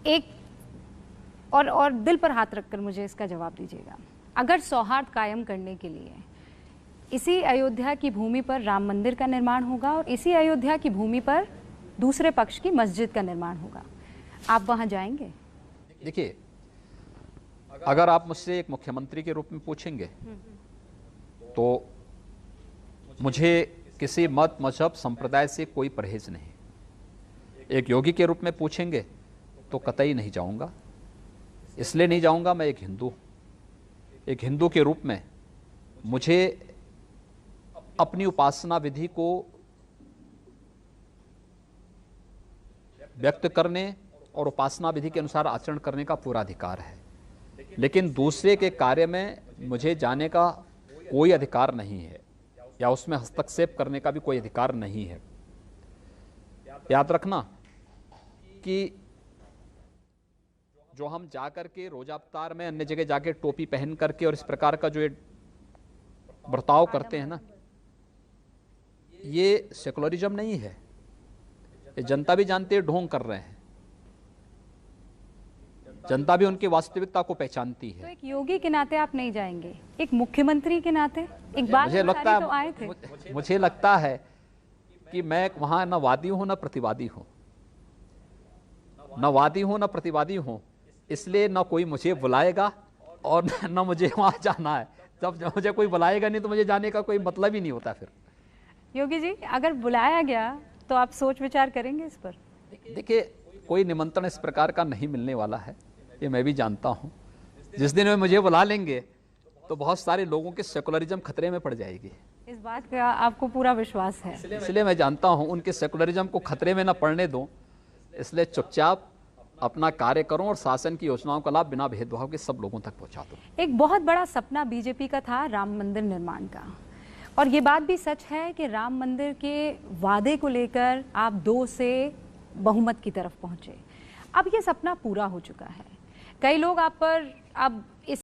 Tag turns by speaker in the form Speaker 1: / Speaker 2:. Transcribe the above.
Speaker 1: एक और दिल पर हाथ रखकर मुझे इसका जवाब दीजिएगा। अगर सौहार्द कायम करने के लिए इसी अयोध्या की भूमि पर राम मंदिर का निर्माण होगा और इसी अयोध्या की भूमि पर दूसरे पक्ष की मस्जिद का निर्माण होगा, आप वहां जाएंगे?
Speaker 2: देखिए, अगर आप मुझसे एक मुख्यमंत्री के रूप में पूछेंगे तो मुझे किसी मत मजहब संप्रदाय से कोई परहेज नहीं। एक योगी के रूप में पूछेंगे तो कतई नहीं जाऊंगा। इसलिए नहीं जाऊंगा, मैं एक हिंदू के रूप में मुझे अपनी उपासना विधि को व्यक्त करने और उपासना विधि के अनुसार आचरण करने का पूरा अधिकार है, लेकिन दूसरे के कार्य में मुझे जाने का कोई अधिकार नहीं है या उसमें हस्तक्षेप करने का भी कोई अधिकार नहीं है। याद रखना कि जो हम जाकर के रोजा अवतार में अन्य जगह जाके टोपी पहन करके और इस प्रकार का जो ये बर्ताव करते हैं ना, ये सेकुलरिज्म नहीं है। ये जनता भी जानती है ढोंग कर रहे हैं, जनता भी उनकी वास्तविकता को पहचानती है।
Speaker 1: तो एक योगी के नाते आप नहीं जाएंगे, एक मुख्यमंत्री के नाते एक बात
Speaker 2: मुझे लगता
Speaker 1: तो आए थे।
Speaker 2: मुझे लगता है कि मैं वहां न वादी हूं न प्रतिवादी हूं, न वादी हूं न प्रतिवादी हूं, इसलिए न कोई मुझे बुलाएगा और न मुझे वहां जाना है। जब मुझे कोई बुलाएगा नहीं तो मुझे जाने का कोई मतलब ही नहीं होता। फिर
Speaker 1: योगी जी, अगर बुलाया गया तो आप सोच विचार करेंगे इस पर?
Speaker 2: देखिए, कोई निमंत्रण इस प्रकार का नहीं मिलने वाला है, ये मैं भी जानता हूं। जिस दिन वे मुझे बुला लेंगे तो बहुत सारे लोगों के सेकुलरिज्म खतरे में पड़ जाएगी।
Speaker 1: इस बात का आपको पूरा विश्वास है?
Speaker 2: इसलिए मैं जानता हूं उनके सेकुलरिज्म को खतरे में न पड़ने दूं, इसलिए चुपचाप अपना कार्य करूं और शासन की योजनाओं का लाभ बिना भेदभाव के सब लोगों तक पहुंचा दूं।
Speaker 1: एक बहुत बड़ा सपना बीजेपी का था राम मंदिर निर्माण का, और ये बात भी सच है कि राम मंदिर के वादे को लेकर आप 2 से बहुमत की तरफ पहुंचे। अब ये सपना पूरा हो चुका है। कई लोग आप पर अब इस